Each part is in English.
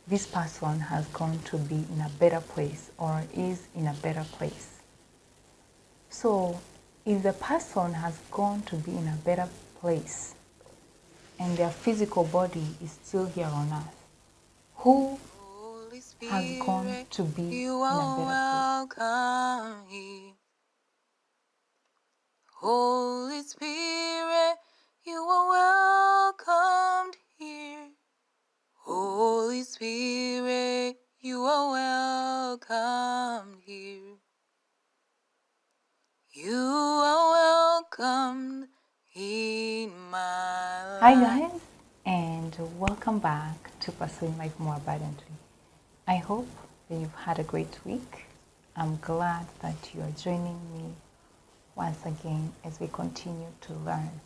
this person has gone to be in a better place or is in a better place. So if the person has gone to be in a better place and their physical body is still here on earth, who has gone to be in a better place? Holy Spirit, you are welcomed here. Holy Spirit, you are welcomed here. You are welcomed in my life. Hi guys, and welcome back to Pursuing Life More Abundantly. I hope that you've had a great week. I'm glad that you are joining me once again as we continue to learn.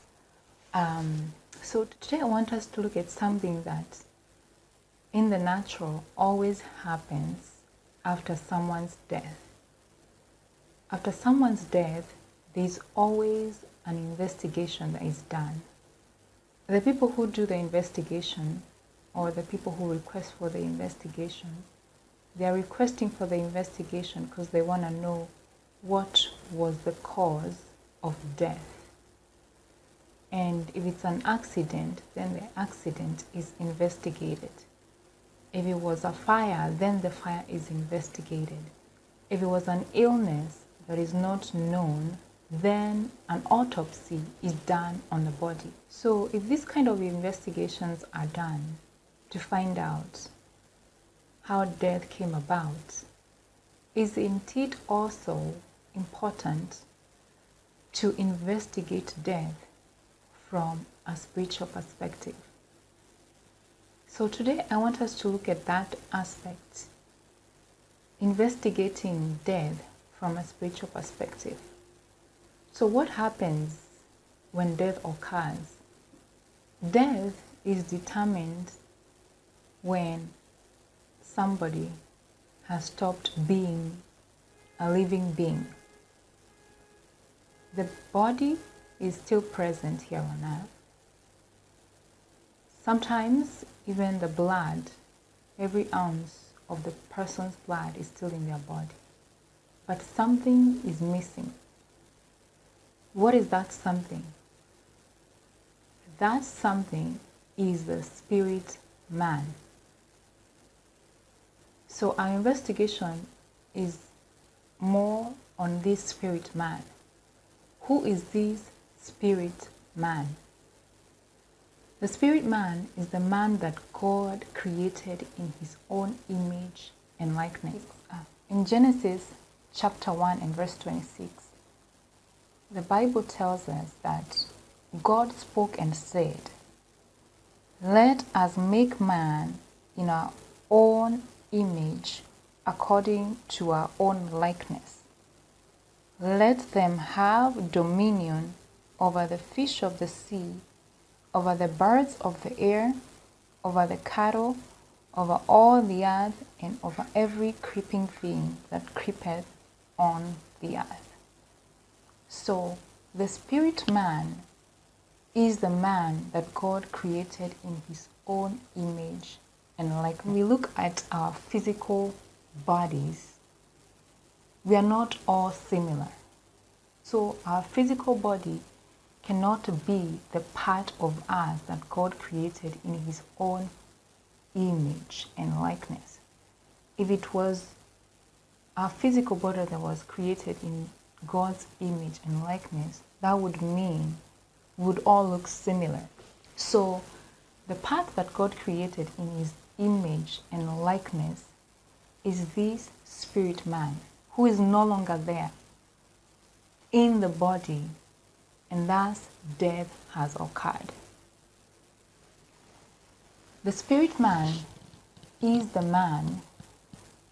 So today I want us to look at something that in the natural always happens after someone's death. After someone's death, there's always an investigation that is done. The people who do the investigation, or the people who request for the investigation, they are requesting for the investigation because they want to know what was the cause of death. And if it's an accident, then the accident is investigated. If it was a fire, then the fire is investigated. If it was an illness that is not known, then an autopsy is done on the body. So if these kind of investigations are done to find out how death came about, isn't it also important to investigate death from a spiritual perspective? So today I want us to look at that aspect, investigating death from a spiritual perspective. So what happens when death occurs? Death is determined when somebody has stopped being a living being. The body is still present here on earth. Sometimes even the blood, every ounce of the person's blood is still in their body. But something is missing. What is that something? That something is the spirit man. So our investigation is more on this spirit man. Who is this spirit man? The spirit man is the man that God created in his own image and likeness. In Genesis chapter 1 and verse 26, the Bible tells us that God spoke and said, "Let us make man in our own image according to our own likeness. Let them have dominion over the fish of the sea, over the birds of the air, over the cattle, over all the earth, and over every creeping thing that creepeth on the earth." So the spirit man is the man that God created in his own image and likeness. When we look at our physical bodies, we are not all similar. So our physical body cannot be the part of us that God created in his own image and likeness. If it was our physical body that was created in God's image and likeness, that would mean we would all look similar. So the part that God created in his image and likeness is this spirit man who is no longer there in the body, and thus death has occurred. The spirit man is the man,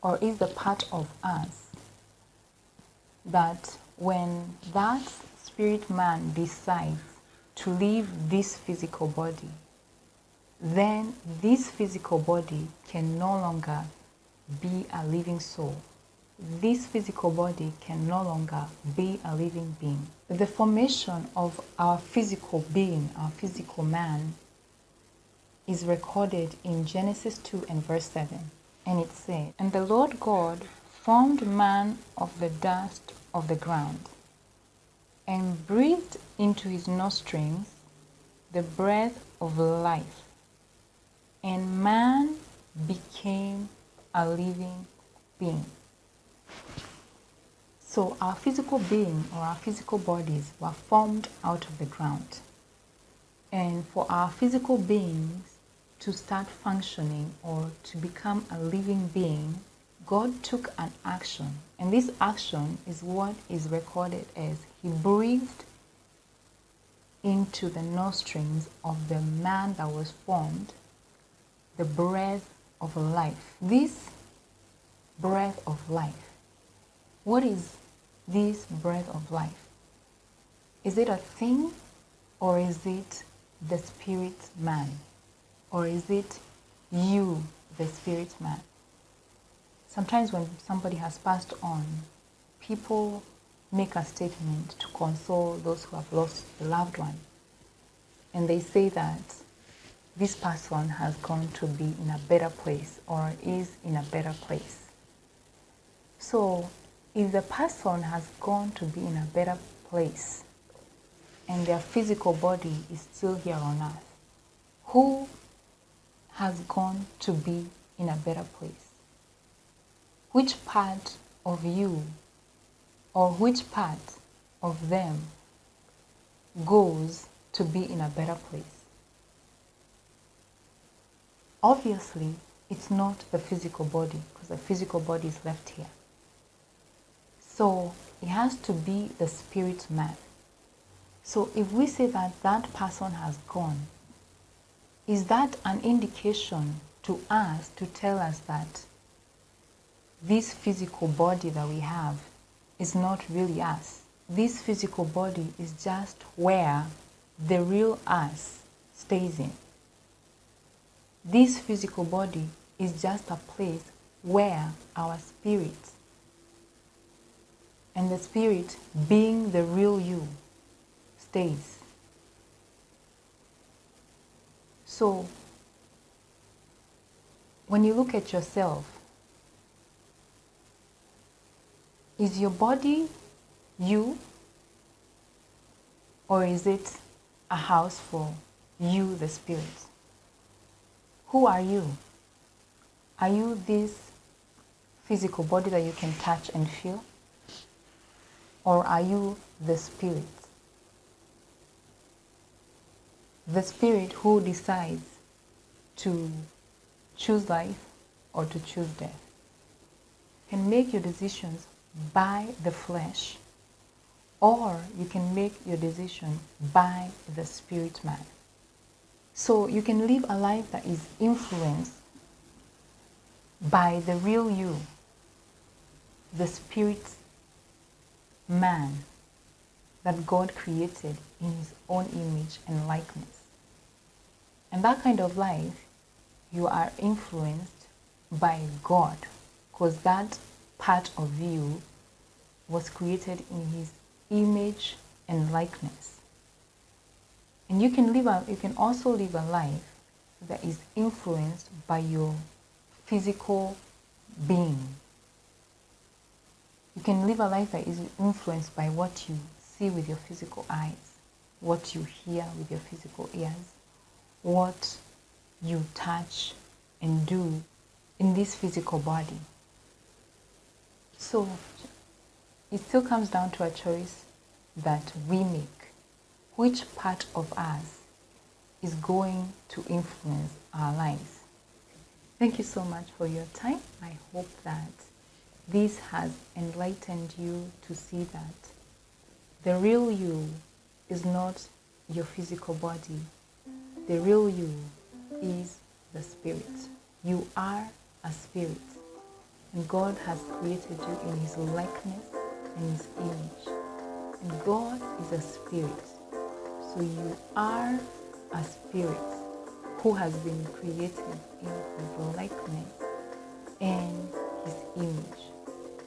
or is the part of us that when that spirit man decides to leave this physical body, then this physical body can no longer be a living soul. This physical body can no longer be a living being. The formation of our physical being, our physical man, is recorded in Genesis 2 and verse 7. And it said, "And the Lord God formed man of the dust of the ground, and breathed into his nostrils the breath of life, and man became a living being." So our physical being or our physical bodies were formed out of the ground. And for our physical beings to start functioning or to become a living being, God took an action. And this action is what is recorded as He breathed into the nostrils of the man that was formed the breath of life. This breath of life. What is this breath of life? Is it a thing, or is it the spirit man? Or is it you, the spirit man? Sometimes when somebody has passed on, people make a statement to console those who have lost a loved one. And they say that this person has gone to be in a better place or is in a better place. So if the person has gone to be in a better place and their physical body is still here on earth, who has gone to be in a better place? Which part of you or which part of them goes to be in a better place? Obviously, it's not the physical body, because the physical body is left here. So it has to be the spirit man. So if we say that that person has gone, is that an indication to us to tell us that this physical body that we have is not really us? This physical body is just where the real us stays in. This physical body is just a place where our spirit, and the spirit being the real you, stays. So when you look at yourself, is your body you, or is it a house for you, the spirit? Who are you? Are you this physical body that you can touch and feel? Or are you the spirit? The spirit who decides to choose life or to choose death. You can make your decisions by the flesh, or you can make your decision by the spirit man. So you can live a life that is influenced by the real you, the spirit man that God created in His own image and likeness. And that kind of life, you are influenced by God, because that part of you was created in His image and likeness. And you can also live a life that is influenced by your physical being. You can live a life that is influenced by what you see with your physical eyes, what you hear with your physical ears, what you touch and do in this physical body. So it still comes down to a choice that we make. Which part of us is going to influence our lives? Thank you so much for your time. I hope that this has enlightened you to see that the real you is not your physical body. The real you is the spirit. You are a spirit, and God has created you in His likeness and His image. And God is a spirit. So you are a spirit who has been created in His likeness and His image.